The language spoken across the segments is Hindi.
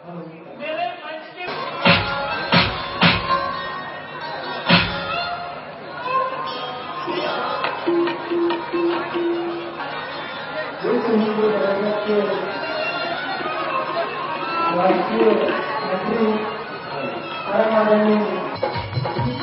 मेरे मंच के हिंदू धर्म के राष्ट्रीय मंत्री परम आदरणीय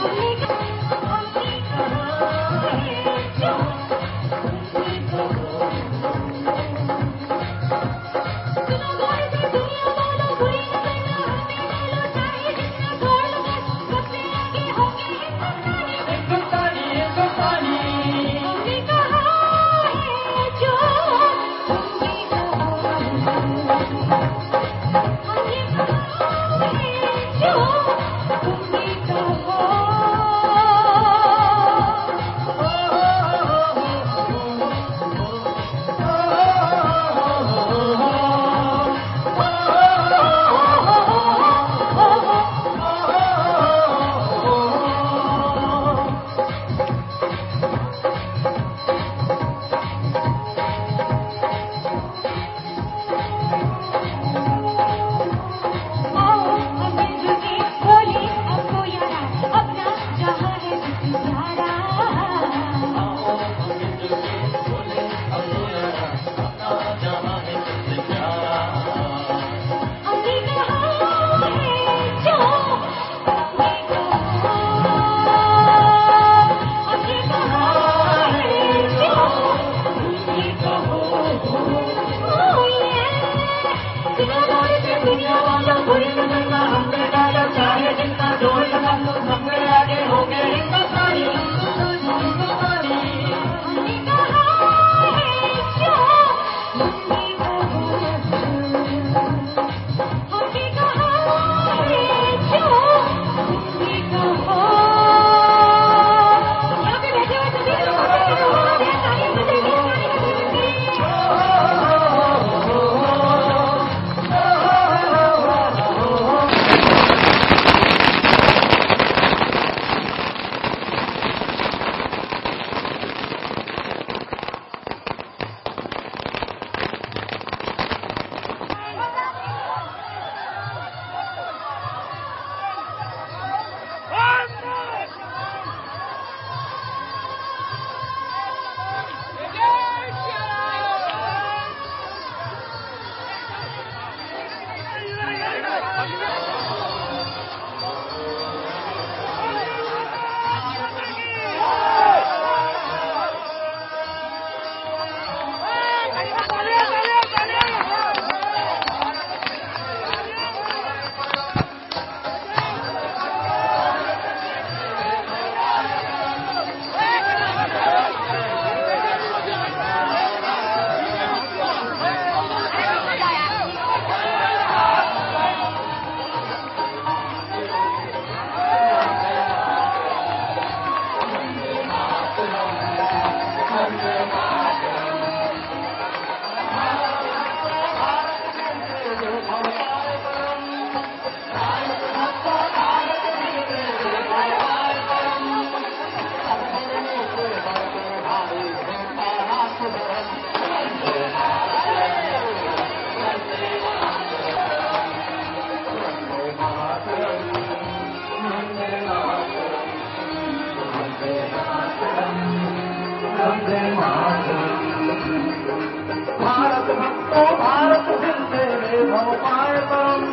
भारत भक्तो भारत जिंदे भोपाल परम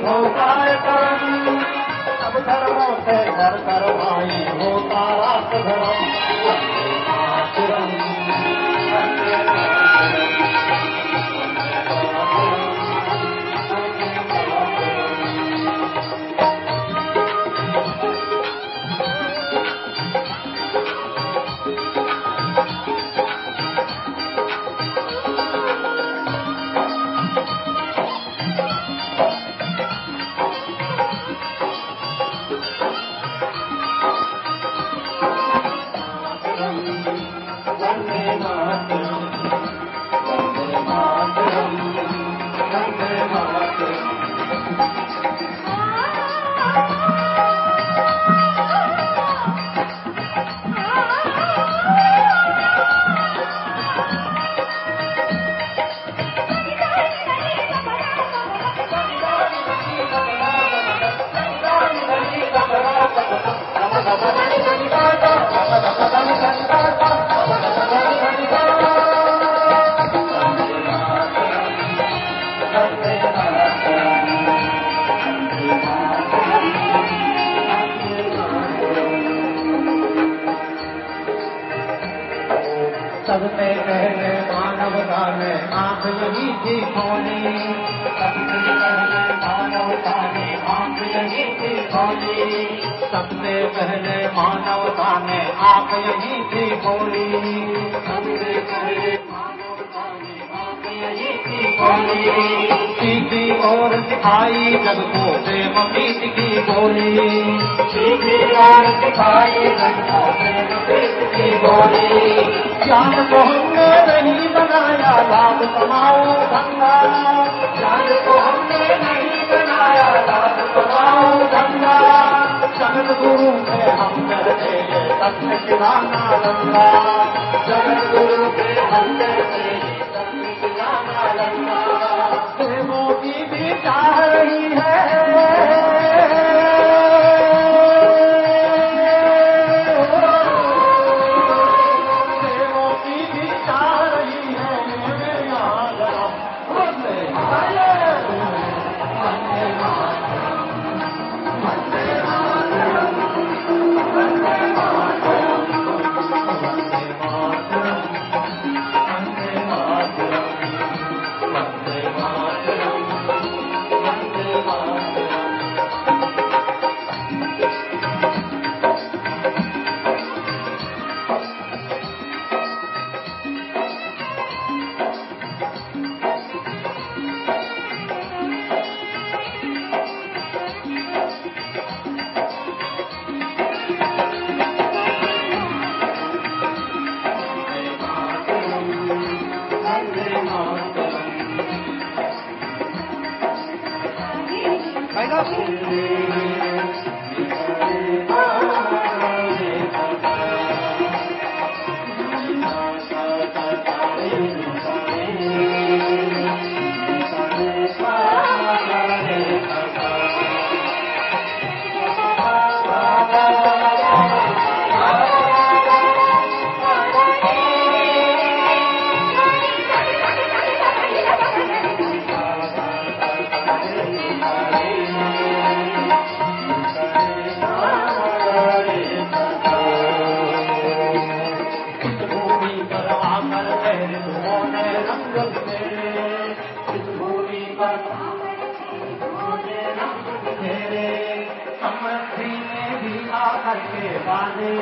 भोपाल परम सब धर्मों से घर कर भाई होता रात धर्म आंख यही थी खोली, सबसे पहले मानवता ने आंख यही थी खोली, सबसे पहले मानवता ने आंख यही थी खोली, सबसे पहले मानवता ने आंख यही थी खोली, सीधी और सिखाई जग को प्रेम प्रीत की बोली, सीधी और सिखाई जग को प्रेम प्रीत की बोली, ज्ञान को हमने नहीं बनाया लाभ कमाओ धंधा, ज्ञान को हमने नहीं बनाया लाभ कमाओ धंधा, जगत गुरु में हम करते सत्य सिखाना लंगा, जगत गुरु में हम करते सत्य सिखाना लंगा, प्रेमों की भी चाह रही है,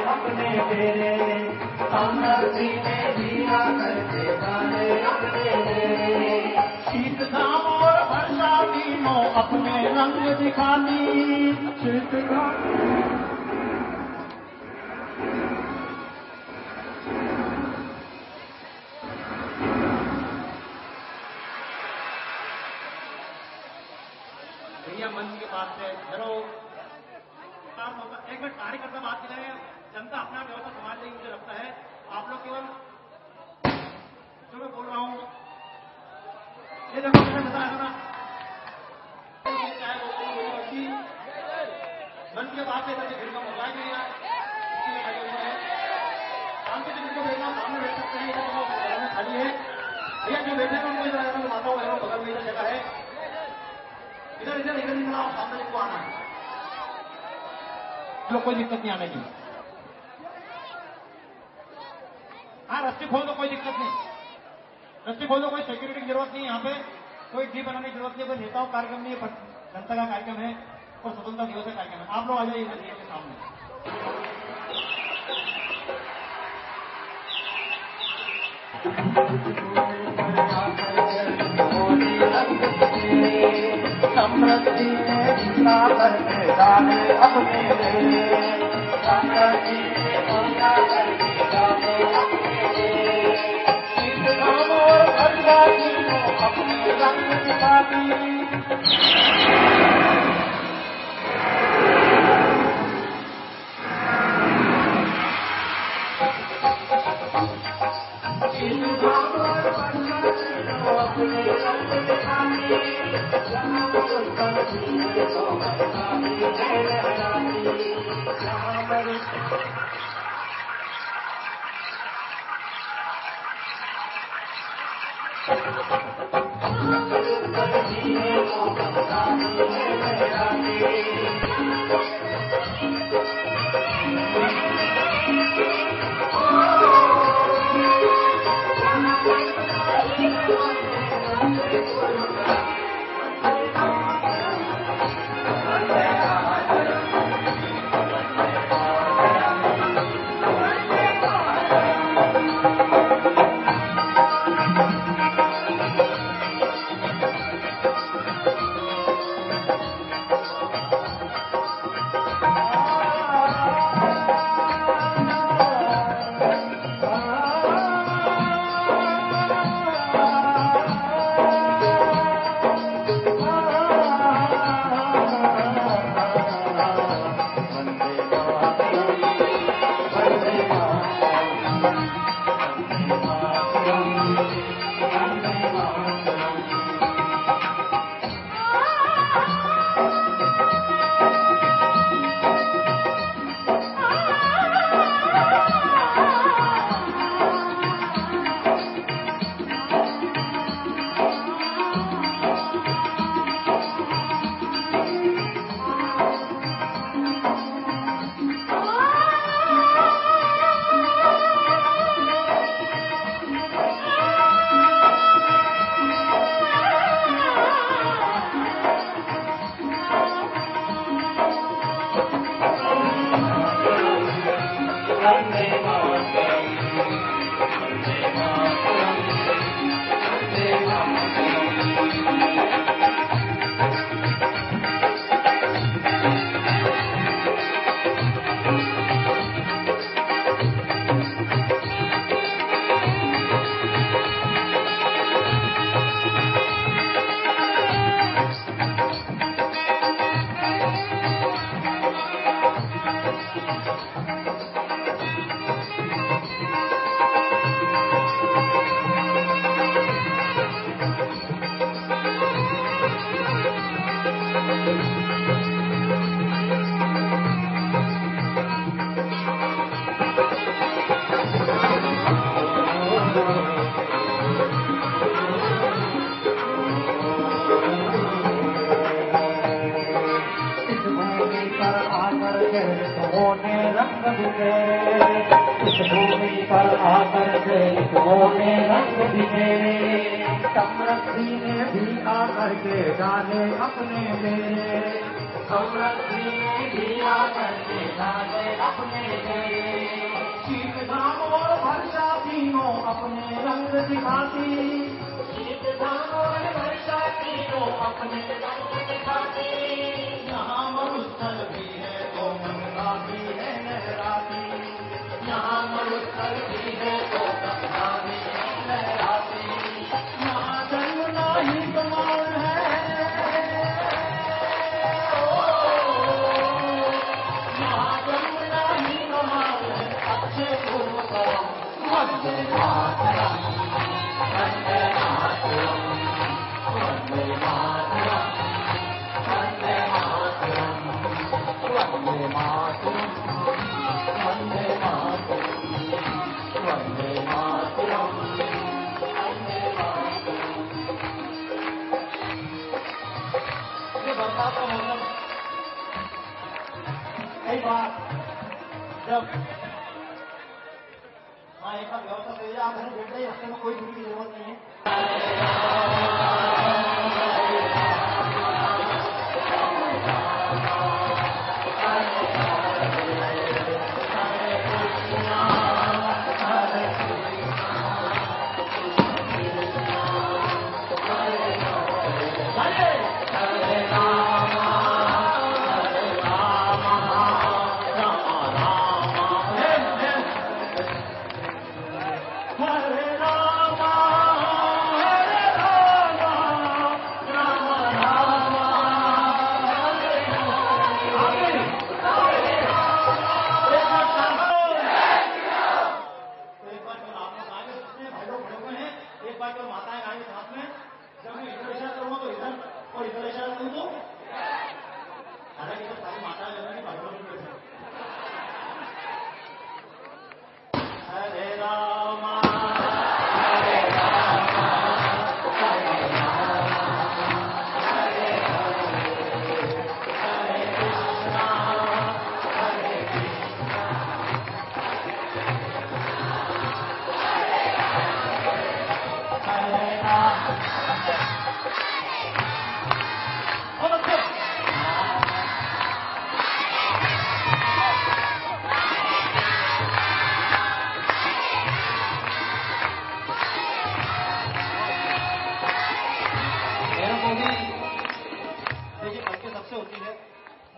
अपने तेरे समृद्धि में दिया करके गाने अपने तेरे, शीत घाम और वर्षा तीनों अपने रंग दिखाती, शीत घाम भैया मंच के पास से चलो एक मिनट कार्यकर्ता बात कर रहे हैं, जनता अपना व्यवस्था संभाल लेगी मुझे लगता है, आप लोग केवल जो मैं बोल रहा हूँ ये देखो मैंने बताया ना, मंच के बाद से भीड़ का मौका ही नहीं है, शाम के दिन को भेजना सामने बैठ सकते हैं, ये खाली है भैया जो बैठे हैं उनको इधर माता हूँ बगल में इधर जगह है, इधर इधर इधर निकला सामने को आना है, लोग कोई दिक्कत नहीं आने की, हाँ रस्ते खोल दो कोई दिक्कत नहीं, रस्ते खोल दो, कोई सिक्योरिटी की जरूरत नहीं, यहाँ पे कोई डी बनाने की जरूरत नहीं, कोई नेताओं कार्यक्रम नहीं है, जनता का कार्यक्रम है और स्वतंत्रता दिवस का कार्यक्रम है, आप लोग आ जाइए नदिया के सामने। समृद्धि में जिला करके डाले अपने समृद्धि में जिला करके डाले अपने शीत घाम और वर्षा तीनों अपने रंग दिखाती,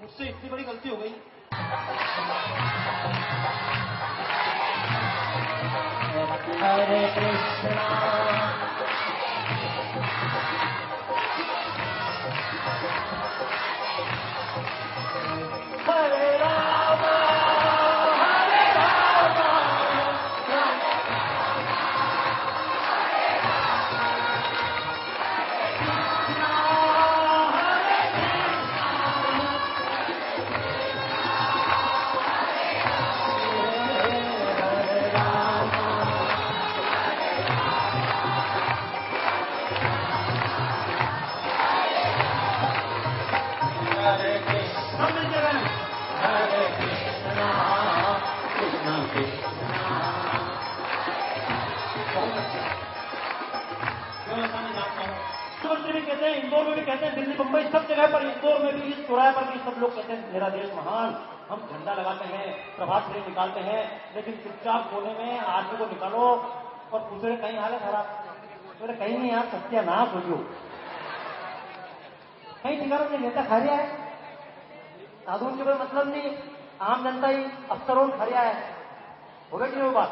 मुझसे इतनी बड़ी गलती हो गई। हरे कृष्णा हरे राम हरे राम मुख्यमंत्री भी कहते हैं, इंदौर में भी कहते हैं, दिल्ली मुंबई सब जगह पर, इंदौर में भी, इस चौराहे पर भी सब लोग कहते हैं मेरा देश महान। हम झंडा लगाते हैं, प्रभात फेरी निकालते हैं, लेकिन चुपचाप कोने में आदमी को निकालो और पूछो कहीं हालत खराब, बोले कहीं नहीं यार, सत्यानाश हो जो कहीं ठिकानों में नेता खा रहा है, साधुओं के कोई मतलब नहीं, आम जनता ही अफसरों खा रहा है। हो गई वो बात।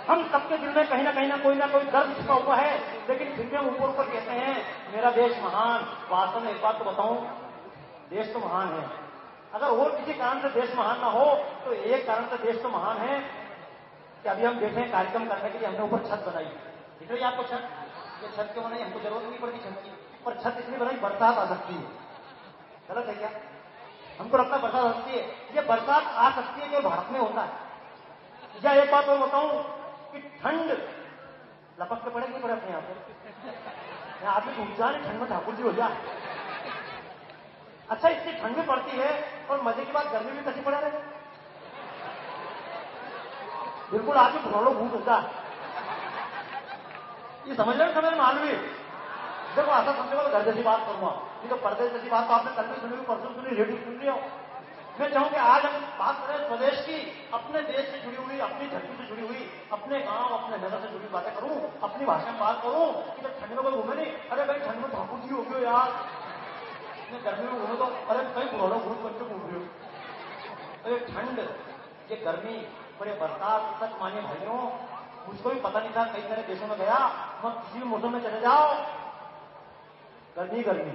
हम सबके दिल में कहीं ना कोई दर्द छिपा हुआ है, लेकिन फिर भी हम ऊपर ऊपर कहते हैं मेरा देश महान। वास्तव में एक बात तो बताऊं, देश तो महान है। अगर और किसी कारण से देश महान ना हो तो एक कारण से देश तो महान है कि अभी हम देखें कार्यक्रम करने के लिए हमने ऊपर छत बनाई। दिख रही आपको छत? ये छत क्यों बनाई? हमको जरूरत नहीं पड़ती छत की, पर छत इसलिए बनाई बरसात आ सकती है। गलत है क्या? हमको लगता है बरसात आ सकती है। ये बरसात आ सकती है जो भारत में होता है। या एक बात और बताऊं कि ठंड लपक के पड़े नहीं पड़े अपने यहाँ पे, आदमी डूब जाए ठंड में, ठाकुर जी हो जाए। अच्छा, इतनी ठंड भी पड़ती है और मजे की बात गर्मी भी कैसी पड़ा रहे, बिल्कुल आदमी घोड़ों भूत होता है। ये समझ रहे समझ मालूम है। देखो ऐसा समझेगा तो घर जैसी बात करूंगा, नहीं तो परदेश जैसी बात तो आपने कल भी सुनी, परसों सुनी, रेडियो सुन लिया। मैं चाहूं कि आज हम बात करें स्वदेश की, अपने देश से जुड़ी हुई, अपनी धरती से जुड़ी हुई, अपने गांव अपने नगर से जुड़ी बातें करूं, अपनी भाषा में बात करूं कि जब ठंड में कोई घूमे नहीं, अरे भाई ठंड में ठाकुर जी हो गए यार, गर्मी में घूमे तो अरे कई घोड़ों भूत बन के घूम रहे हो। अरे ठंड, ये गर्मी और ये बरसात, सच मानिए भाइयों, मुझको भी पता नहीं था, कई सारे देशों में गया, वहां किसी भी मौसम में चले जाओ गर्मी गर्मी।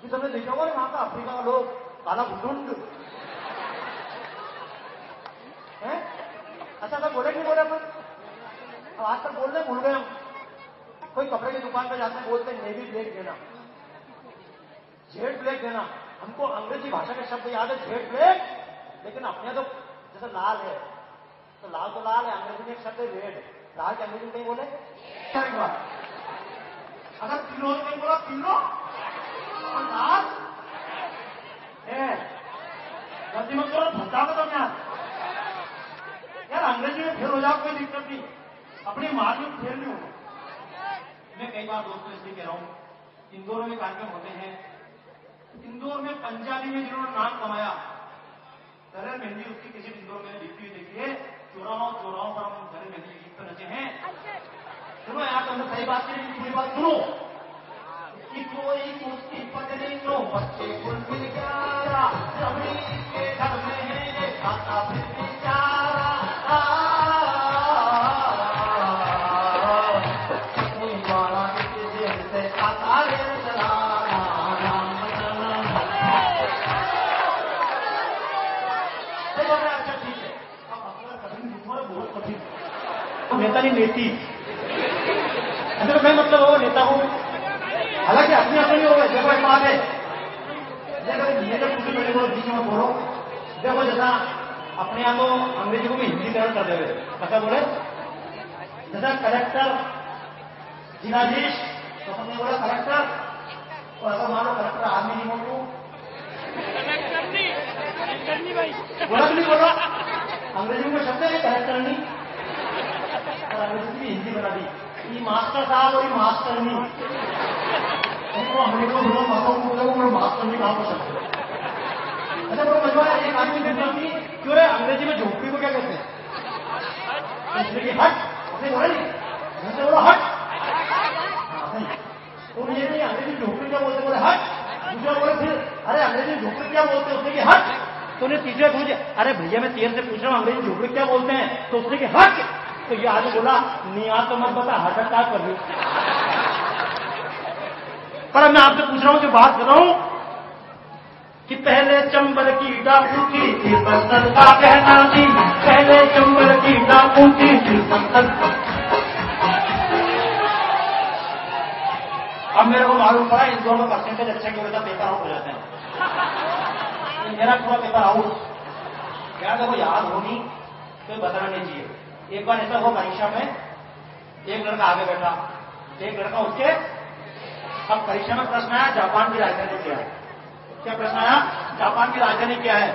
कि तुमने देखा होगा वहां का अफ्रीका का लोग काला भुटुंड है। अच्छा तो बोले नहीं बोले अपन, अब आजकल बोल रहे भूल गए हम। कोई कपड़े की दुकान पे जाते हैं, बोलते हैं नेवी ब्लैक देना, जेड ब्लैक देना। हमको अंग्रेजी भाषा के शब्द याद है जेड ब्लैक, लेकिन अपने तो जैसे लाल है तो लाल है, अंग्रेजी में एक शब्द है रेड, लाल के अंग्रेजी में कहीं बोले अगर पीलो कहीं बोला पीलो और लाल है, गलती मत करो, भत्ता को तो यार अंग्रेजी में फेल हो जाओ कोई दिक्कत नहीं, अपनी मार में फेल नहीं होगा। मैं कई बार दोस्तों इसलिए कह रहा हूं, इंदौर में कार्यक्रम होते हैं, इंदौर में पंजाबी में जिन्होंने नाम कमाया, दरिया मेहंदी उसकी किसी इंदौर में लिखी हुई देखिए, चौराहों पर हम दरिया मेहंदी गीत पर नचे हैं। सुनो यार, तुमने सही बात की, पूरी बात सुनो। कि कोई उसकी पत्नी नो बच्चे कुल मिल गया, जमीन के घर में है ये खाता फिर बेचारा। अपनी मारा की जेल से खाता ले चलाना, अच्छा ठीक है। अब अपना कठिन बहुत कठिन नेता नहीं नेती, ऐसे तो मैं मतलब हो नेता हूं, हालांकि अपने अपने नहीं होगा। देखो एक बात है, देखो कुछ मेरे को बीच में बोलो, देखो जैसा अपने यहाँ तो अंग्रेजी को भी हिंदीकरण कर देवे, ऐसा बोले जैसा कलेक्टर जिलाधीश, तो हमने बोला कलेक्टर, तो ऐसा मानो कलेक्टर आदमी नहीं बोलो, बोला नहीं बोला, अंग्रेजी में शब्द है कलेक्टर नहीं, और अंग्रेजी की हिंदी बना दी। ये मास्टर साहब और ये मास्टर नहीं, हमने को मास्टर नहीं कहा पसंद। अच्छा बड़ा मजा आया, एक आदमी ने पूछी क्यों रे अंग्रेजी में झोपड़ी को क्या कहते हैं? हट, उसने बोला नहीं, उसने बोला हट। तो ये नहीं अंग्रेजी झोपड़ी क्या बोलते, बोले हट। दूसरा बोले फिर अरे अंग्रेजी झोपड़ी क्या बोलते हैं, उसने की हट। तो उन्हें तीसरा पूछे अरे भैया मैं तेरे से पूछ रहा हूँ अंग्रेजी झोपड़ी क्या बोलते हैं, तो उसने की हट। तो ये आदमी बोला निया तो मत बता, हट अटैक कर दी। पर मैं आपसे पूछ रहा हूं, जो बात कर रहा हूं कि पहले चंबल की डाकू थी, फिर संतन का कहना थी। पहले चंबल की डाकू थी, फिर संतन। अब मेरे को मालूम पड़ा इन दोनों परसेंटेज अच्छे की वजह पेपर आउट हो जाते हैं। मेरा पूरा पेपर आउट क्या देखो याद होनी तो बताना नहीं चाहिए। एक बार ऐसा हुआ परीक्षा में, एक लड़का आगे बैठा, एक लड़का उसके। अब परीक्षा में प्रश्न आया जापान की राजधानी क्या है। क्या प्रश्न आया? जापान की राजधानी क्या है।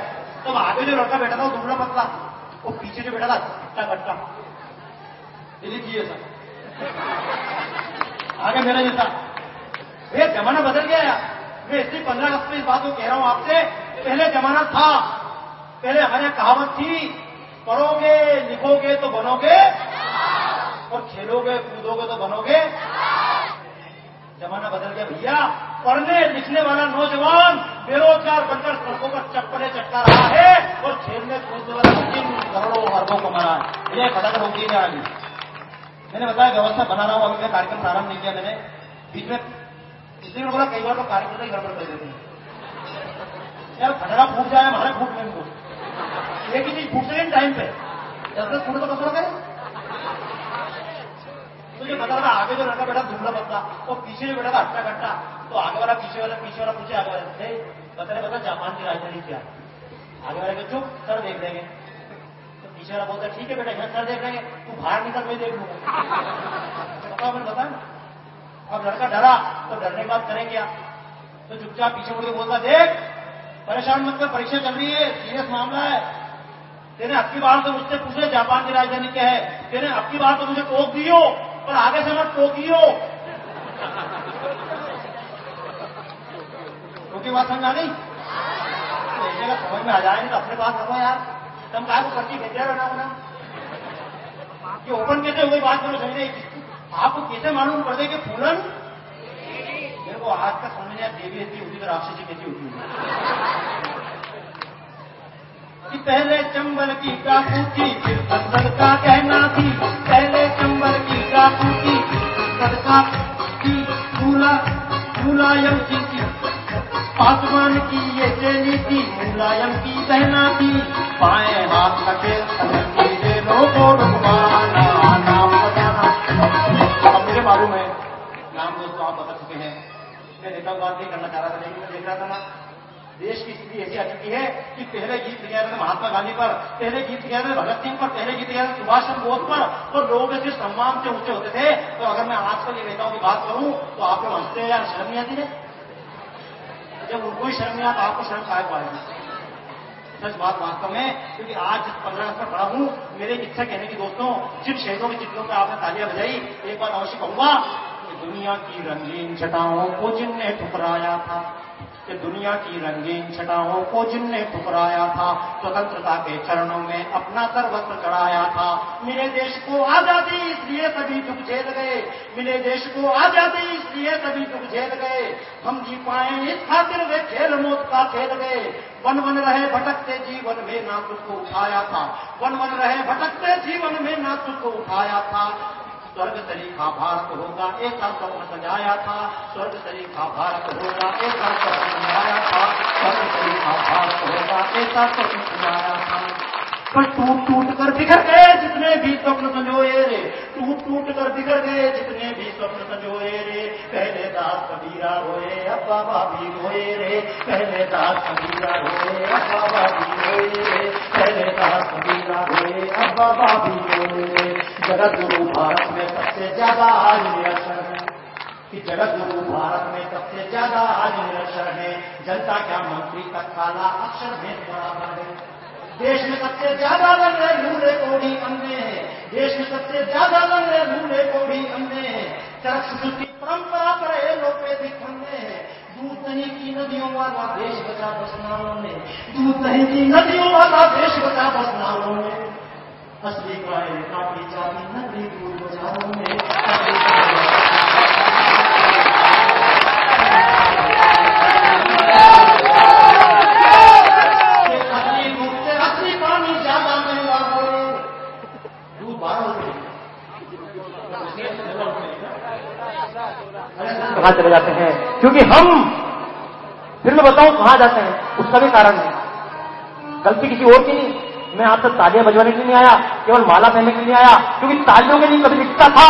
तब आगे जो लड़का बैठा था वो दुबला पतला, वो पीछे जो बैठा था इतना गट्टा। दिल्ली जी सर आगे मेरा जैसा। भैया जमाना बदल गया यार। मैं इसलिए 15 अगस्त में इस बात को कह रहा हूं आपसे। पहले जमाना था, पहले हमारे यहाँ कहावत थी पढ़ोगे लिखोगे तो बनोगे और खेलोगे कूदोगे तो बनोगे। जमाना बदल गया भैया। पढ़ने लिखने वाला नौजवान बेरोजगार बनकर सड़कों पर चप्पलें चटका रहा है और खेलने कूदने वाला करोड़ों अरबों कमा रहा है। ये खटाखट होती है आगे। मैंने बताया व्यवस्था बना रहा हूं, अभी मैं कार्यक्रम प्रारंभ नहीं किया मैंने बीच में, इसलिए मैं बोला कई बार तो कार्यक्रम ही गड़बड़ कर देते हैं यार। खटरा फूट जाए हमारे फूट में को एक ही चीज फूट सके टाइम पे, जब फूट तो कसरा करें। मुझे पता लगा आगे जो लड़का बैठा दुबला पतला, वो पीछे जो बैठा था हट्टा कट्टा। तो आगे वाला पीछे वाला पूछे आगे वाले बता जापान की राजधानी क्या। आगे वाले को चुप, सर देख लेंगे। तो पीछे वाला बोलता ठीक है बेटा घर सर देख लेंगे, तू बाहर निकल मैं देख लूंगा। बताओ मैंने बताया। अब लड़का डरा तो डरने की बात करें क्या, तो चुपचाप पीछे मुड़ के बोलता देख परेशान मत कर, परीक्षा चल रही है, सीरियस मामला है। तेने अब की बार तो मुझसे पूछे जापान की राजधानी क्या है, तेने अब की बार तो मुझे टोक दियो और आगे से मत टोकियो। क्योंकि बात समझ आ गई तो एक जगह समझ में आ जाए नहीं तो अपने बात रखो यार। तुम काय को पर्ची भेज रहे हो ना कि ओपन कैसे हुई बात करो समझे। आपको कैसे मालूम पड़ गई कि फूलन मेरे को आज तक समझ में देवी ऐसी होती तो राक्षसी कैसी होती कि पहले चंबल की डाकू थी फिर संतन का कहना थी। पहले चंबल की डाकू थी संतन की मुलायम की थी। पासवान की ये चेली थी मुलायम की बहना थी। बाएं हाथ का खेल लोगों रुकवाना नाम बताना। अब मुझे मालूम है नाम दोस्तों आप बता चुके हैं। मैं देखा बात नहीं करना चाह रहा था लेकिन मैं देख रहा था ना देश की स्थिति ऐसी आ चुकी है कि पहले गीत लिया था महात्मा गांधी पर, पहले गीत लिया था भगत सिंह पर, पहले गीत लिया था सुभाष चंद्र बोस पर, और लोग ऐसे सम्मान से ऊंचे होते थे। तो अगर मैं आजकल ये नेताओं की बात करूं तो आप लोग हंसते हैं यार, शर्म नहीं आती है। जब उनको ही शर्म नहीं आता आपको शर्म कायम आएगी। सच बात वास्तव में, क्योंकि आज 15 अगस्त पर खड़ा हूं, मेरी इच्छा कहने की दोस्तों जिन शहीदों के चित्रों पर आपने तालियां बजाई, एक बात अवश्य कहूंगा कि दुनिया की रंगीन छटाओं को जिनने ठुकराया था, कि दुनिया की रंगीन छटाओं को जिनने ठुकराया था, स्वतंत्रता के चरणों में अपना सर्वस्व चढ़ाया था। मिले देश को आजादी इसलिए सभी दुख झेल गए, मिले देश को आजादी इसलिए सभी दुख झेल गए। हम जी पाए इस खातिर वे खेल मौत का खेल गए। वन वन रहे भटकते जीवन में ना तुझ को उठाया था, वन वन रहे भटकते जीवन में ना तुझ को उठाया था। स्वर्ग तरीका भारत होगा ऐसा स्वप्न सजाया था, स्वर्ग तरीका भारत होगा ऐसा स्वप्न सजाया था, स्वर्ग तरीका भारत होगा ऐसा स्वप्न सजाया था। पर टूट टूट कर बिखर गए जितने भी स्वप्न संजोए रे, टूट टूट कर बिखर गए जितने भी स्वप्न संजोए रे। पहले दास कबीरा रोए अब बाबा भी रोए रे, पहले दास कबीरा रोए अब बाबा भी रोए रे, पहले दास कबीरा रोए अब बाबा भी रोए रे। जगत गुरु भारत में सबसे ज्यादा आज निरक्षर है, कि जगत गुरु भारत में सबसे ज्यादा आज निरक्षर है। जनता क्या मंत्री तक काला अक्षर में बराबर है। देश में सबसे ज्यादा लंगड़े लूले कोड़ी अंधे हैं, देश में सबसे ज्यादा लंगड़े लूले कोड़ी अंधे हैं, चरक संस्कृति परंपरा पर है लोपे दिखंदे हैं। दूध नहीं की नदियों वाला देश बचा बसनालों ने, दूध नहीं की नदियों वाला देश बचा बसनालों ने, असली गाय काटी जाती नकली दूध बाजारों में। असली दूध से असली पानी ज्यादा महंगा हो, दूध 12 कहाँ चले जाते हैं? क्योंकि हम फिर मैं बताऊं कहाँ जाते हैं, उसका भी कारण है। गलती किसी और की नहीं, मैं आप तक तालियां बजवाने के लिए नहीं आया, केवल माला पहनने के लिए नहीं आया, क्योंकि तालियों के लिए कभी दिखता था।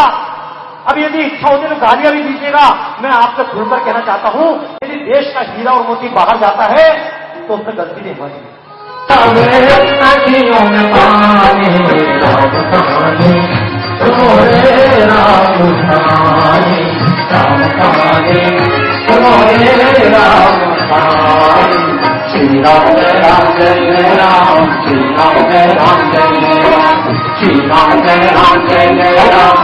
अब यदि इच्छा होती तो गालियां भी दीजिएगा। मैं आपसे खुलकर कहना चाहता हूं, यदि देश का हीरा और मोती बाहर जाता है तो उसमें गलती नहीं होती। श्री राम जय राम जय राम, श्री राम जय राम जय राम, श्री राम जय राम जय राम।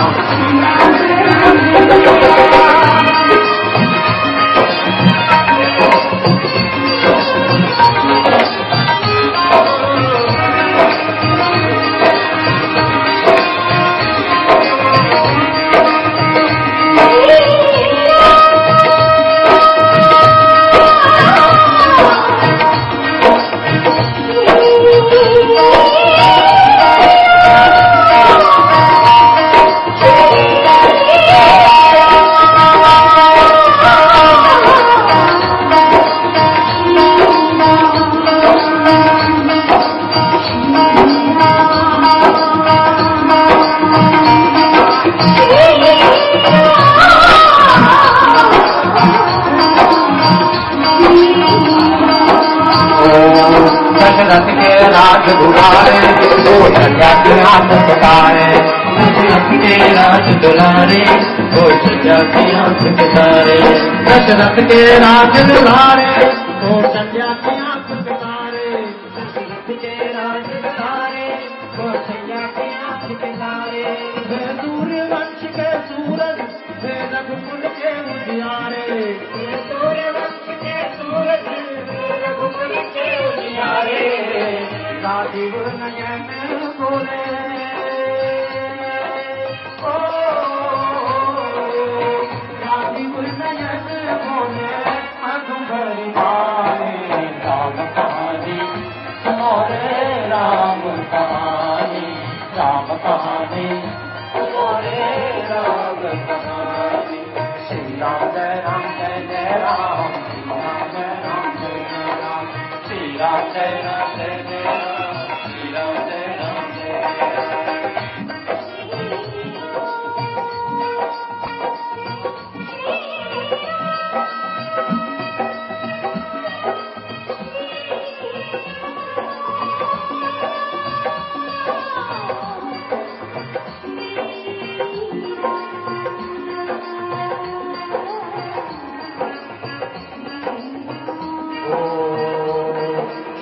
दशरथ के राज दुलारे, वो सजा के हाथ पकाए, दशरथ के राज दुलारे, वो सजा के हाथ पकाए, दशरथ के राज दुलारे, वो सजा के हाथ पकाए, दशरथ के राज दुलारे, वो सजा के हाथ पकाए। वे सूर्यवंश के सूरज, वे रघुकुल के उजियारे, वे सूर्यवंश के सूरज, वे रघुकुल के उजियारे। राजीव नयन बोले, ओ राजीव नयन बोले, मधुबरी वाले राम कहानी, मोरे राम कहानी, राम कहानी, मोरे राम कहानी। श्री राम जय राम जय राम, श्री राम जय राम जय राम, श्री राम जय राम जय राम, श्री राम जय राम जय राम।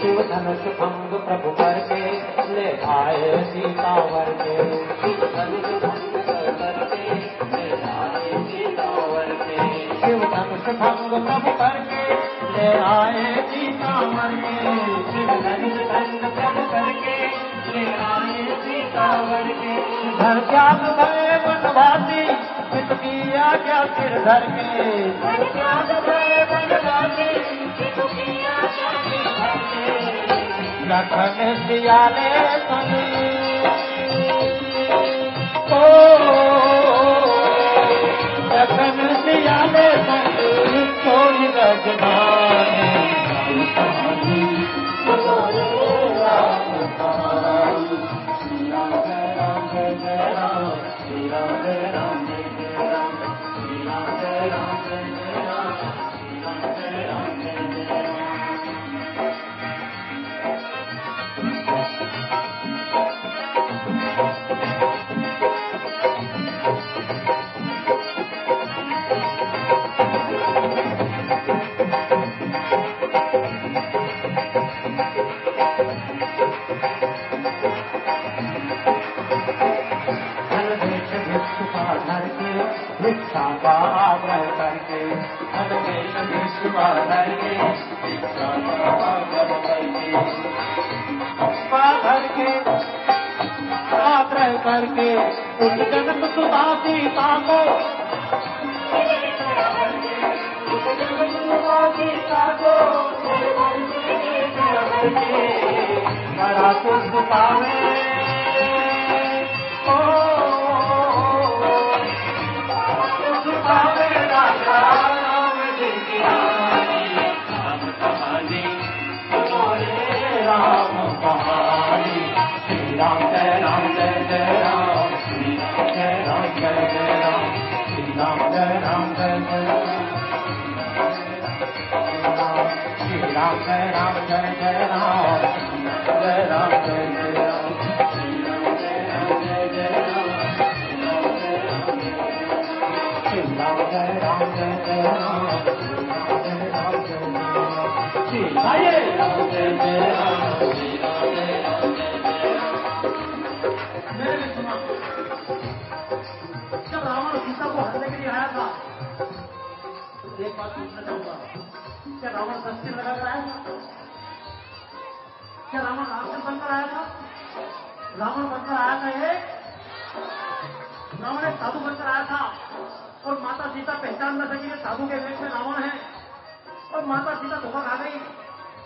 शिव धनुष भंग प्रभु करके ले आए सीतावर के, शिव धनुष भंग करके ले आए सीतावर के, शिव धनुष भंग प्रभु करके ले आए सीतावर के, शिव धनुष भंग प्रभु करके ले आए सीतावर के। घर त्याग भय वनवासी, पित किया क्या सिर धर के, घर त्याग भय वनवासी, पित किया क्या सिर धर के। लखन सियाले सनी, ओ लखन सियाले सनी, कोई रजमानी, राम कहानी, राम कहानी। श्री राम जय राम जय राम, श्री राम जय राम जय राम, श्री राम जय राम जय राम, श्री राम जय राम जय राम। का आग्रह करके मन में लगे शिवा करके भिक्षा आग्रह करके आग्रह करके उस जगत सुधा सीता को बड़ा कुछ पावे राजा राम जी की राम कहानी राम कहानी श्री राम जय राम जय जय राम श्री राम जय राम जय जय राम श्री राम जय राम जय जय श्री राम जय राम जय जय राम जय राम जय जय राम श्री राम जय राम जय जय राम श्री राम जय राम जय जय राम जय राम जय जय राम श्री राम जय जय राम श्री राम जय राम जय जय राम। मैंने सुना जब रावण सीता को हरने के लिए आया था तो एक बात पूछना चाहूंगा, क्या रावण शस्त्र लगाकर आया था? क्या रावण राक्षस बनकर आया था? रावण बनकर आया था रावण एक साधु बनकर आया था और माता सीता पहचान न सकी साधु के वेश में रावण है और माता सीता धोखा खा गई।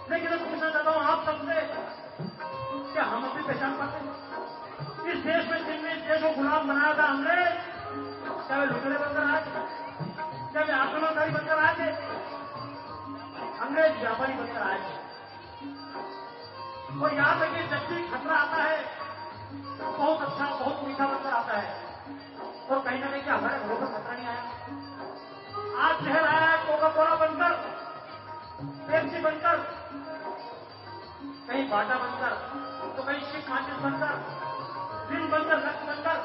लेकिन मैं पूछना चाहता हूं आप सबसे, क्या हम अपनी पहचान पाते हैं? इस देश में जिनने इस देश को गुलाम बनाया था हमने, क्या वे लुटेरे बनकर आए थे? क्या वे आक्रमणकारी बनकर आए थे? अंग्रेज व्यापारी बनकर आए थे। और याद रखिए, जब भी खतरा आता है बहुत अच्छा बहुत मीठा बनकर आता है और कहीं ना कहीं क्या हमारे घरों पर खतरा नहीं आया। आज शहर आया है कोका कोला बनकर, पेप्सी बनकर, कहीं बाटा बनकर, तो कहीं शिव माचिस बनकर, दिन बनकर, रक्त बनकर।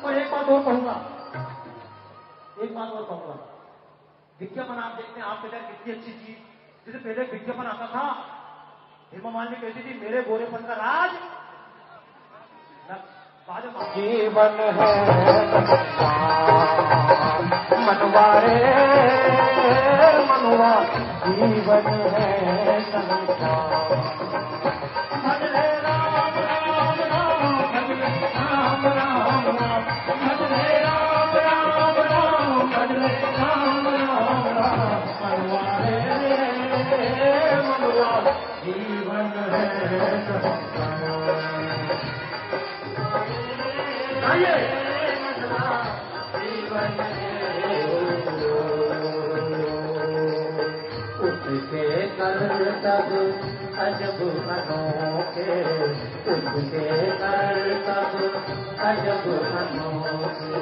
और एक बात और कहूंगा, विज्ञापन आप देखते हैं, आप कहते हैं कितनी अच्छी चीज। जैसे पहले विज्ञापन आता था, हेमा मालिनी कहती थी मेरे गोरेपन का राज जीवन है मनवारे मनवा जीवन है संसार। भजरे राम राम राम भजरे राम राम राम भजरे राम राम राम भजरे राम राम राम मनवारे मनवा जीवन है संसार। उसके कर तब अजब अनोखे, उसके कर तब अजब अनोखे,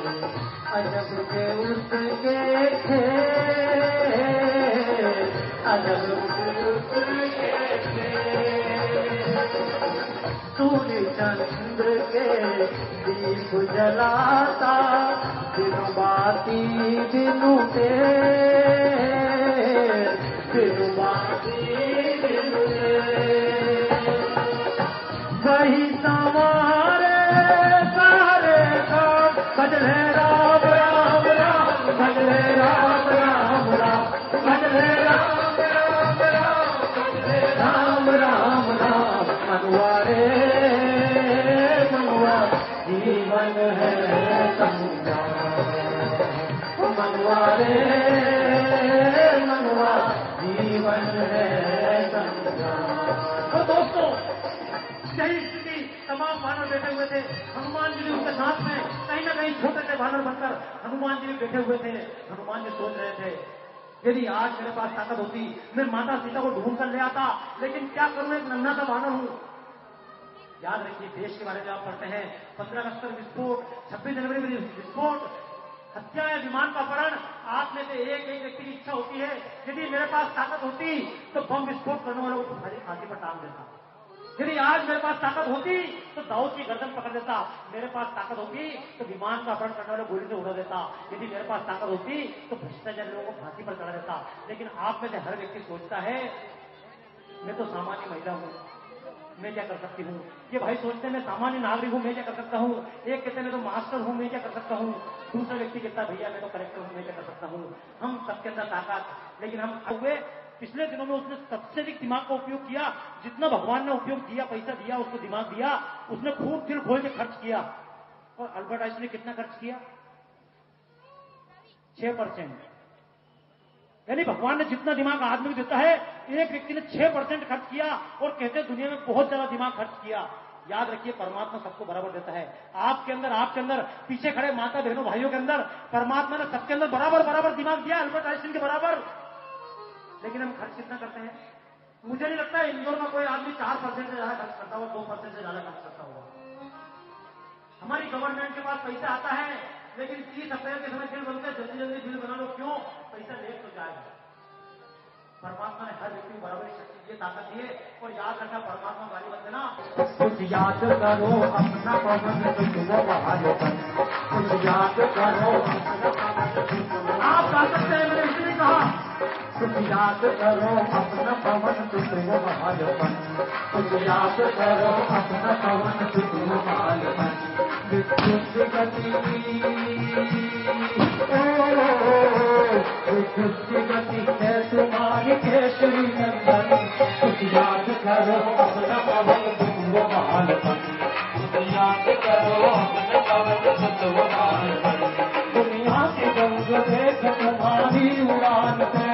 अजब के उसके थे अजब उसके थे। सूर्य चंद्र के दीप जलाता, दिनु बाती दिनु के, दिनु बाती दिनु के। वही संवारे सारे काम, भजरे राम राम राम भजरे राम राम राम भजरे राम राम राम भजरे राम राम राम मनवारे मनवा जीवन है संसार। मनवारे मनवा जीवन है संसार। तो दोस्तों, यही स्थिति तमाम वानर बैठे हुए थे। हनुमान जी भी उनके साथ में कहीं ना कहीं छोटे से वानर बनकर हनुमान जी भी बैठे हुए थे। हनुमान जी सोच रहे थे, यदि आज मेरे पास ताकत होती मैं माता सीता को ढूंढ कर ले आता, लेकिन क्या करूं, एक नन्हा सा वानर हूं। याद रखिए, देश के बारे में आप पढ़ते हैं, 15 अगस्त विस्फोट, 26 जनवरी में विस्फोट, हत्या या विमान का अपहरण, आप में से एक एक व्यक्ति की इच्छा होती है, यदि मेरे पास ताकत होती तो बम विस्फोट करने वालों को फांसी पर टांग देता। यदि आज मेरे पास ताकत होती तो दाऊद की गर्दन पकड़ देता। मेरे पास ताकत होती तो विमान का अपहरण करने वाले गोली से उड़ा देता। यदि मेरे पास ताकत होती तो भ्रष्टाचार लोगों को फांसी पर चढ़ा देता। लेकिन आप में से हर व्यक्ति सोचता है मैं तो सामान्य महिला हूं, मैं क्या कर सकती हूँ। ये भाई सोचते हैं मैं सामान्य नागरिक हूँ, मैं क्या कर सकता हूँ। एक कहते हैं तो मास्टर हूँ, मैं क्या कर सकता हूँ। दूसरा व्यक्ति कहता भैया मैं तो कलेक्टर हूँ, मैं क्या कर सकता हूँ। हम सबके अंदर ताकत, लेकिन हम हुए पिछले दिनों में उसने सबसे अधिक दिमाग का उपयोग किया। जितना भगवान ने उपयोग किया, पैसा दिया, उसको दिमाग दिया, उसने खूब दिल खोल के खर्च किया। और अल्बर्ट आइंस्टाइन ने कितना खर्च किया? 6%। यानी भगवान ने जितना दिमाग आदमी को देता है, एक व्यक्ति ने 6% खर्च किया और कहते हैं दुनिया में बहुत ज्यादा दिमाग खर्च किया। याद रखिए परमात्मा सबको बराबर देता है। आपके अंदर, पीछे खड़े माता बहनों भाइयों के अंदर परमात्मा ने सबके अंदर बराबर दिमाग दिया, अल्बर्ट आइंस्टाइन के बराबर। लेकिन हम खर्च कितना करते हैं? मुझे नहीं लगता इंदौर में कोई आदमी 4% से ज्यादा खर्च करता होगा, 2% से ज्यादा खर्च करता होगा। हमारी गवर्नमेंट के पास पैसा आता है, लेकिन 30 अप्रैल के समय बिल बनते, जल्दी बिल बना लो। क्यों? पैसा लेट तो जाएगा। परमात्मा ने हर व्यक्ति को बराबरी शक्ति दी, ताकत दी है। और याद रखना, परमात्मा गाली मत देना। कुछ याद करो अपना पवन तुम महालोकन, कुछ याद करो आप गा सकते हैं, मैंने इसलिए कहा। कुछ याद करो अपना पवन तुम महालोकन, कुछ याद करो अपना पवन तुम महालोकन। विद्युत गति, विद्युत गति है तुम्हारी केसरी नंदन, कुछ याद करो अपना पवन तुम महालोकन, कुछ याद करो अपना पवन तुम महालोकन। दुनिया की रंग देख तुम्हारी उड़ान को,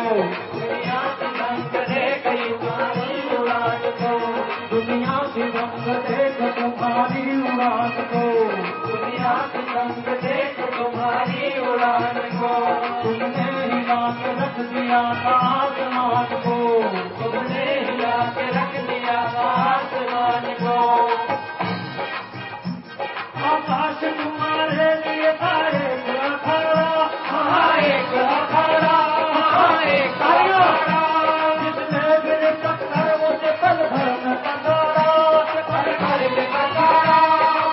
दुनिया की रंग देख तुम्हारी उड़ान को, दुनिया की रंग देख तुम्हारी उड़ान को, दुनिया की रंग देख तुम्हारी उड़ान को। तुमने हिला के रख दिया आसमान को, तुमने हिला के रख दिया आसमान को। आकाश तुम्हारे लिए एक अखाड़ा, एक अखाड़ा, एक अखाड़ा, जिसने भी टक्कर मुझे पल भर में पकाड़ा, पल भर में पकाड़ा,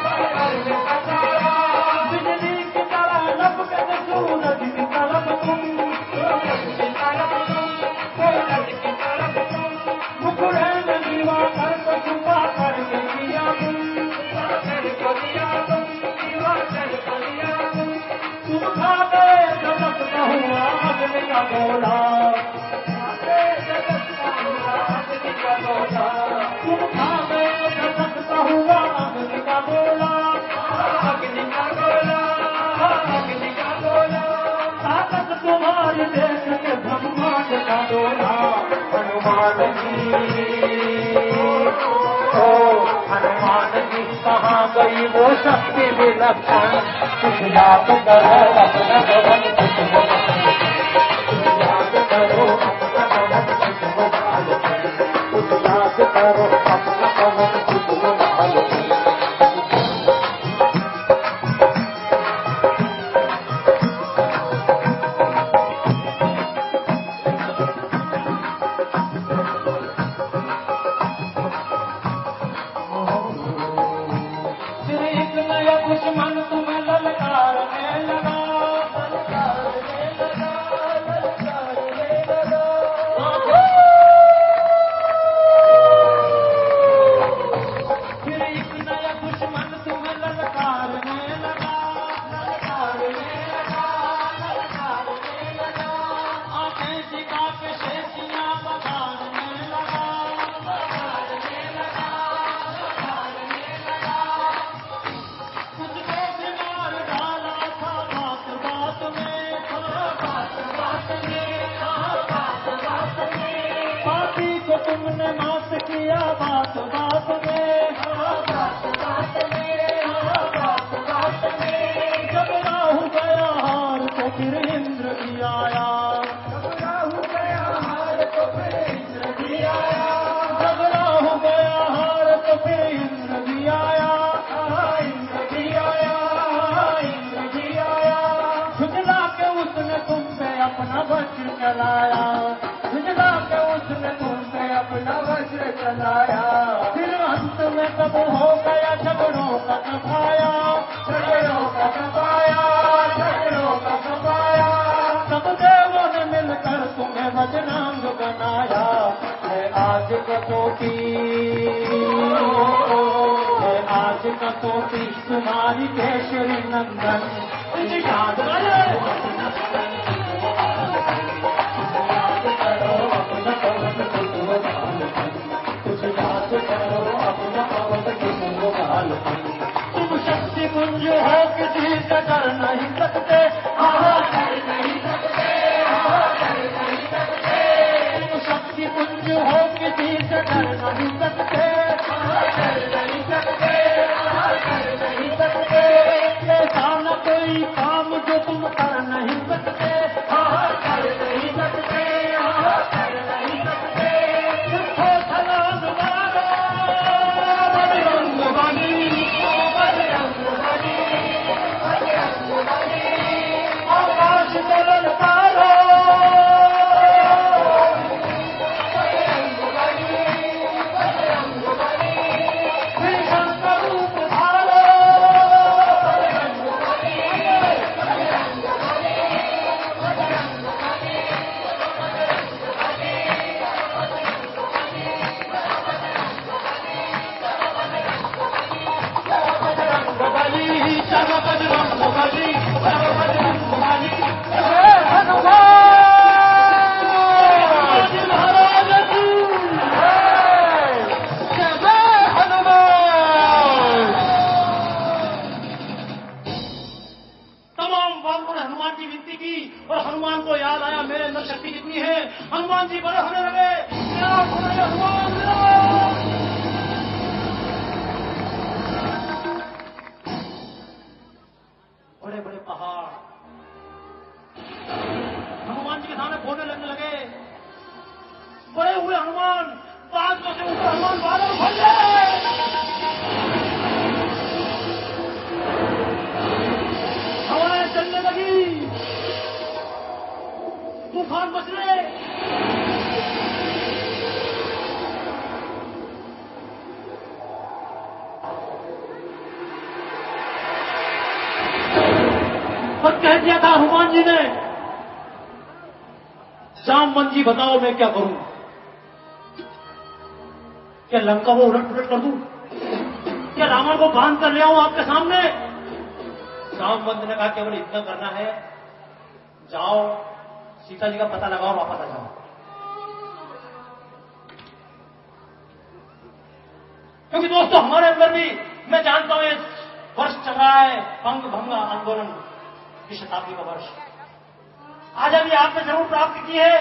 पल भर में पकाड़ा। बिजली की तरह लपके सूरज की तरफ तुम, सूरज की तरफ तुम, सूरज की तरफ तुम। मुखड़े में दीवा कर को छुपा करके दिया तुम, करके दिया तुम, दीवा करके दिया तुम। तुम खा गए चमकता हुआ अग्नि का गोला, खा गए चमकता हुआ अग्नि का गोला। तुम खा गए चमकता हुआ अग्नि का गोला, अग्नि का गोला, अग्नि का गोला। ताकत तुम्हारी देख के ब्रह्मांड का डोला। हनुमान जी, ओ हनुमान जी कहाँ गई वो शक्ति विलक्षण, कुछ याद करो अपना पवन तुम महालोकन, कुछ याद करो अपना पवन तुम महालोकन, कुछ याद करो अपना पवन तुम महालोकन। दुश्मन तुम्हें ललकारने लगा, ललकारने लगा, ललकारने लगा। फिर एक नया दुश्मन तुम्हें ललकारने लगा, ललकारने लगा, ललकारने लगा। आंखें दिखा के शेषियां बगाड़ने लगा, बगाड़ने लगा, बगाड़ने लगा। तुझको भी मार डाला था बात बात में, बात बात में, बात बात में। पापी को तुमने माफ किया बात बात में, बात बात में, बात बात में। जब राहु गया हार तो फिर इंद्र भी आया, जब राहु गया हार तो फिर इंद्र भी आया, जब राहु गया हार तो फिर इंद्र भी आया, इंद्र भी आया, इंद्र भी आया। झुंझला के उसने तुम पे अपना वज्र चलाया, झुंझला के उसने तुम पे अपना वज्र चलाया। फिर अंत में तब हो गया झगड़ों का सफाया, झगड़ों का सफाया, झगड़ों का सफाया। सब देवों ने मिलकर तुम्हें बजरंग बनाया, है आज कसौटी, है आज कसौटी तुम्हारी केशरी नंदन। याद करो अपना पवन कुसुमगालपन, कुछ याद करो अपना पवन कुसुमगालपन। तुम शक्ति कुंज हो किसी से डर नहीं सकते, कर नहीं सकते, तुम शक्ति कुंज हो किसी से डर नहीं सकते, कर नहीं सकते, ऐसा न कोई काम जो तुम कर नहीं सकते, कर नहीं सकते, कर नहीं सकते। उठो छलांग मारो बजरंग बली, बजरंग बली, बजरंग बली, आकाश को ललकारो बजरंग बली, बजरंग बली, भीषण का रूप धारो बजरंग बली, बजरंग बली, बजरंग बली, बजरंग बली, जय बजरंग बली, जय बजरंग बली, जय हनुमान महाराज की जय, जय हनुमान। तमाम बालकों ने हनुमान की विनती की और हनुमान को याद आया मेरे अंदर शक्ति कितनी है। हनुमान जी बड़े होने लगे, हनुमान बड़े बड़े पहाड़ हनुमान जी के सामने बोलने लगने लगे। बड़े हुए हनुमान, बादलों से ऊपर हनुमान बादल भर गए। हवाएं चलने लगी, तूफान मचले, और कह दिया था हनुमान जी ने, जामवन जी बताओ मैं क्या करूं, क्या लंका को उलट पुलट कर दूं, क्या रावण को बांध कर ले आऊं आपके सामने। जामवंत ने कहा केवल इतना करना है, जाओ सीता जी का पता लगाओ, वापस आ जाओ। क्योंकि दोस्तों हमारे अंदर भी, मैं जानता हूं वर्ष चल रहा है भंग भंग आंदोलन की शताब्दी का वर्ष, आजादी आपने जरूर प्राप्त की है,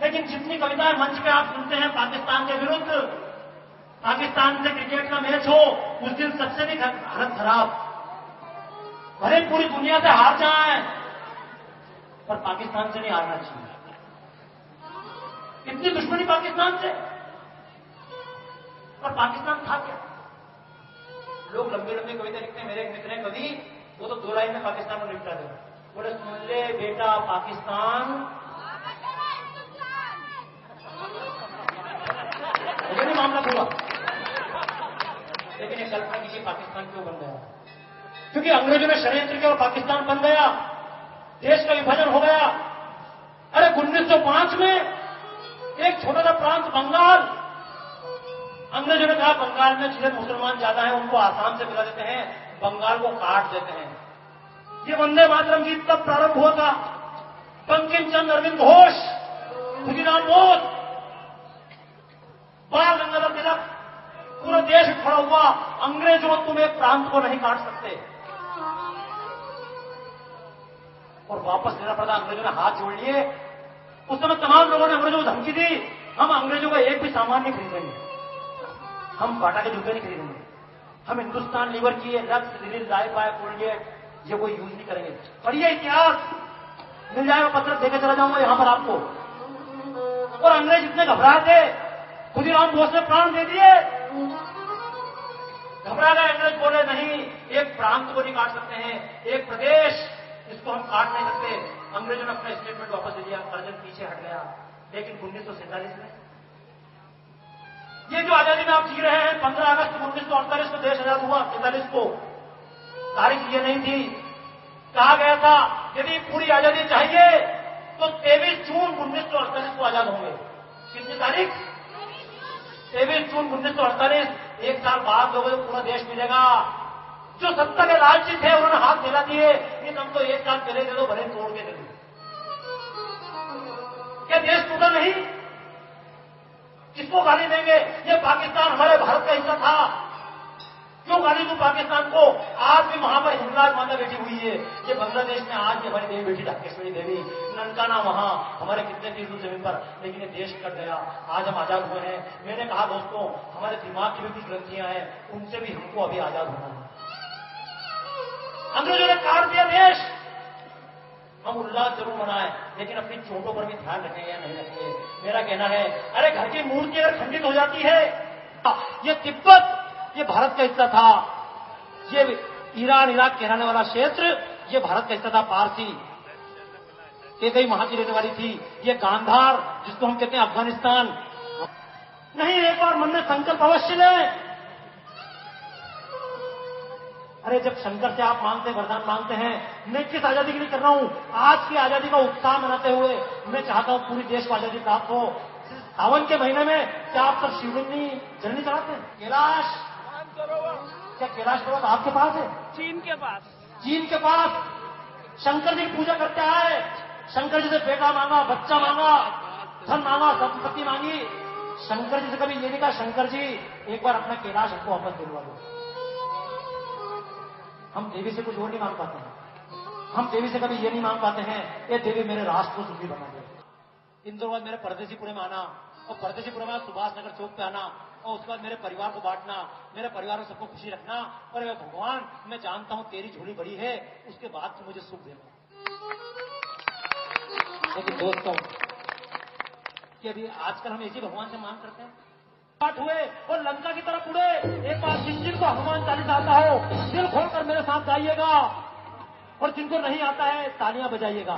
लेकिन जितनी कविताएं मंच पे आप सुनते हैं पाकिस्तान के विरुद्ध, पाकिस्तान से क्रिकेट का मैच हो उस दिन सबसे भी हालत खराब, भले पूरी दुनिया से हार जाए पर पाकिस्तान से नहीं हारना चाहिए। इतनी दुश्मनी पाकिस्तान से, पर पाकिस्तान था क्या। लोग लंबी लंबी कविता लिखते हैं, मेरे एक मित्र हैं कवि, वो तो 2 लाइन में पाकिस्तान को निपटा देगा, बोले सुन ले बेटा पाकिस्तान, मुझे नहीं मामला पूरा, लेकिन ये कल्पना कीजिए पाकिस्तान क्यों बन गया, क्योंकि अंग्रेजों ने षड्यंत्र किया और पाकिस्तान बन गया, देश का विभाजन हो गया। अरे 1905 में एक छोटा सा प्रांत बंगाल, अंग्रेजों ने कहा बंगाल में जिधर मुसलमान ज्यादा हैं उनको आसाम से मिला देते हैं, बंगाल को काट देते हैं। ये वंदे मातरम गीत तब प्रारंभ हुआ था। बंकिम चंद्र, अरविंद घोष, खुदीराम बोस, बाल गंगाधर तिलक, पूरा देश खड़ा हुआ, अंग्रेजों तुम एक प्रांत को नहीं काट सकते, और वापस लेना पड़ा। अंग्रेजों ने हाथ जोड़ लिए। उस समय तमाम लोगों ने अंग्रेजों को धमकी दी, हम अंग्रेजों का एक भी सामान नहीं खरीदेंगे, हम बाटा के जूते नहीं खरीदेंगे, हम हिंदुस्तान लीवर की लक्स, दिल्ली, राय पाए, कोलगेट ये कोई यूज नहीं करेंगे। और ये इतिहास मिल जाएगा, पत्र देकर चला जाऊंगा यहां पर आपको। और अंग्रेज इतने घबराए थे, खुदीराम बोस ने प्राण दे दिए। घबरा गए अंग्रेज, बोले नहीं एक प्रांत को नहीं काट सकते हैं, एक प्रदेश इसको हम काट नहीं सकते। अंग्रेजों ने अपना स्टेटमेंट वापस ले लिया, कर्जन पीछे हट गया। लेकिन 1947 में ये जो आजादी में आप जी रहे हैं, 15 अगस्त 1948 को देश आजाद हुआ, 47 को तारीख ये नहीं थी। कहा गया था यदि पूरी आजादी चाहिए तो 23 जून 1948 को आजाद होंगे। कितनी तारीख? 23 जून 1948, एक साल बाद लोगों को पूरा देश मिलेगा। जो सत्ता के लालची थे उन्होंने हाथ फैला दिए, ये तुम तो एक साल पहले दे दो, भले तोड़ के दे दो। क्या देश टूटा नहीं? किसको गाली देंगे? ये पाकिस्तान हमारे भारत का हिस्सा था, क्यों गाली दूं पाकिस्तान को? आज भी वहां पर हिंदुराज माता बैठी हुई है। ये बांग्लादेश में आज भी हमारी देवी बेटी ढाकेश्वरी देवी, ननकाना वहां हमारे कितने तीर्थ जमीन पर, लेकिन ये देश कट गया। आज हम आजाद हुए हैं। मैंने कहा दोस्तों, हमारे दिमाग की भी कुछ ग्रंथियां हैं, उनसे भी हमको अभी आजाद होना है। अंग्रेजों ने काट दिया देश, हम उल्लास जरूर मनाएं, लेकिन अपनी चोटों पर भी ध्यान रखें या नहीं रखें। मेरा कहना है, अरे घर की मूर्ति अगर खंडित हो जाती है, ये तिब्बत ये भारत का हिस्सा था, ये ईरान इराक कहलाने वाला क्षेत्र ये भारत का हिस्सा था। पारसी कई वहां की रहने वाली थी। ये गांधार जिसको हम कहते हैं अफगानिस्तान। नहीं, एक बार मन में संकल्प अवश्य लें। अरे जब शंकर से आप मांगते वरदान मांगते हैं, मैं किस आजादी के लिए कर रहा हूं? आज की आजादी का उत्साह मनाते हुए मैं चाहता हूं पूरी देश को आजादी प्राप्त हो। सावन के महीने में क्या आप सब शिवलिंगी जलनी चढ़ाते हैं? कैलाश, क्या कैलाश पर्वत आपके पास है? चीन के पास। चीन के पास शंकर जी की पूजा करते आए। शंकर जी से बेटा मांगा, बच्चा मांगा, धन मांगा, संपत्ति मांगी। शंकर जी से कभी ये नहीं कहा, शंकर जी एक बार अपना कैलाश हमको वापस दिलवा दो। हम देवी से कुछ और नहीं मांग पाते हैं। हम देवी से कभी ये नहीं मांग पाते हैं, ये देवी मेरे राष्ट्र को सुखी बना दे। इंदौर बाद मेरे परदेशीपुरे में आना, और परदेशीपुरे में सुभाष नगर चौक पे आना, और उसके बाद मेरे परिवार को बांटना, मेरे परिवार में सबको खुशी रखना। और भगवान, मैं जानता हूं तेरी झोली बड़ी है, उसके बाद तो मुझे सुख देना। लेकिन दोस्तों, कि अभी आजकल हम एक ही भगवान से मांग करते हैं। पाठ हुए और लंका की तरफ उड़े। एक बार जिनको हनुमान चालीसा आता हो, दिल खोलकर मेरे साथ गाइएगा, और जिनको नहीं आता है तालियां बजाइएगा।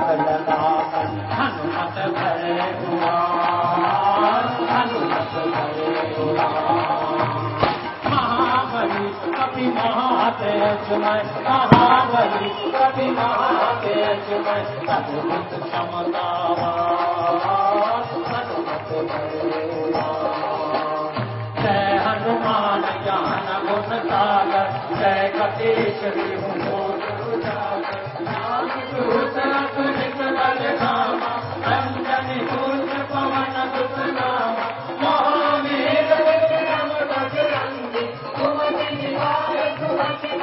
महाबली कभी महातेज में, महाबली कभी महातेज में, अद्भुत क्षमता जय हनुमान ज्ञान गुण सागर, जय कपीश अंजनी दूत पवन दुत नाम, महावीर विक्रम बजरंगी, सुमति निवार सुमति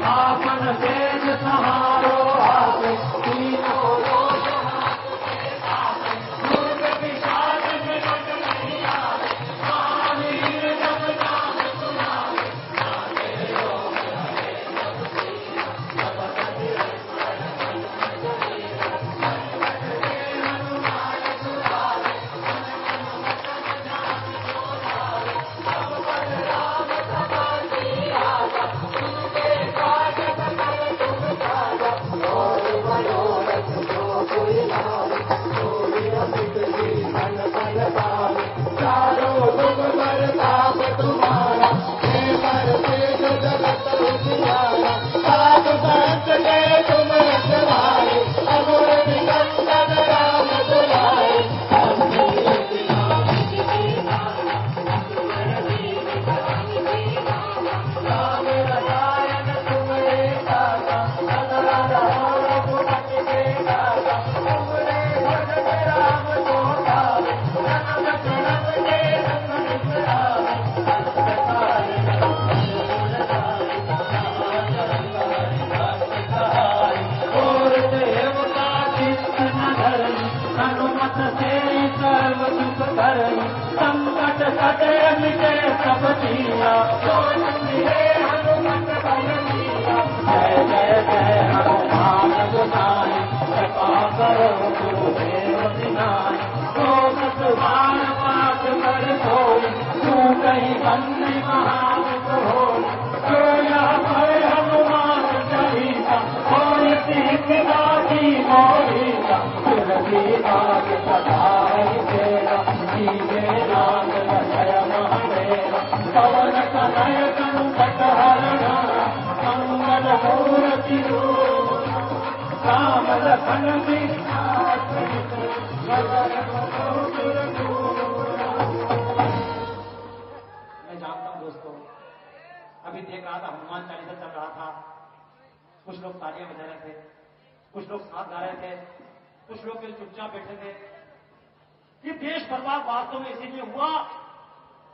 आपन तेज सहारो आगे, तीनों सटे मिटे सब दिया जय जय जय हनुमान गोसाई कृपा करो गुरुदेव दिनाई तो सतबार पाठ कर कोई तू कहीं बंदी महावित हो जो यहाँ पर हनुमान चालीसा और सीता की मोरीसा तुलसी बाग सदाई तेरा जीवे राम जय महादेव पवन कनय संकट हरणा मंगल मूर्ति राम लखन सीता मैं जानता हूं दोस्तों, अभी देख रहा था हनुमान चालीसा चल रहा था, कुछ लोग तालियां बजा रहे थे, कुछ लोग साथ गा रहे थे, कुछ लोग फिर चुपचाप बैठे थे। ये देश बर्बाद वास्तव में इसीलिए हुआ,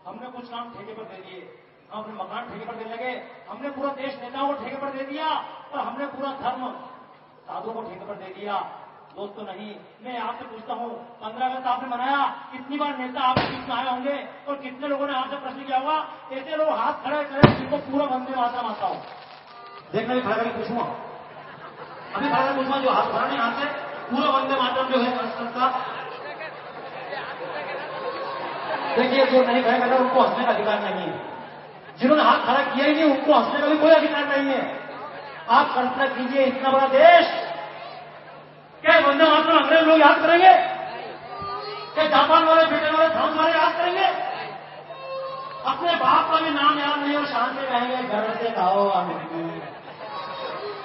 हमने कुछ काम ठेके पर दे दिए, हम अपने मकान ठेके पर देने लगे, हमने पूरा देश नेताओं को ठेके पर दे दिया और हमने पूरा धर्म साधुओं को ठेके पर दे दिया। दोस्तों नहीं, मैं आपसे पूछता हूं, 15 अगस्त आपने मनाया, कितनी बार नेता आपके बीच में आए होंगे और कितने लोगों ने आपसे प्रश्न किया होगा? ऐसे लोग हाथ खड़े करें जिनको पूरा वंदे मातरम आता हो। देखना भी खड़ा करके पूछूंगा, अभी खड़ा करके पूछूंगा जो हाथ खड़ा नहीं आते पूरा वंदे मातरम जो है संस्था। देखिए, जो नहीं खड़े करते उनको हंसने का अधिकार नहीं है, जिन्होंने हाथ खड़ा किया ही नहीं उनको हंसने का भी कोई अधिकार नहीं है। आप कल्पना कीजिए, इतना बड़ा देश, क्या वंदे मातरम अंग्रेज लोग याद करेंगे? क्या जापान वाले, ब्रिटेन वाले, फ्रांस वाले याद करेंगे? अपने बाप का भी नाम याद नहीं और शान से कहेंगे घर से खाओ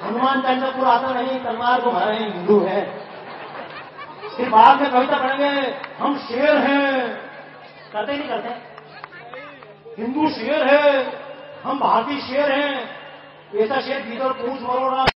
हनुमान चालीसा पूरा आता नहीं, तलवार को मारे हिंदू है। फिर बाद में कविता पढ़ेंगे हम शेर हैं, करते नहीं करते? हिंदू शेर है, हम भारतीय शेर हैं, ऐसा शेर भीतर पूछ मरोड़ा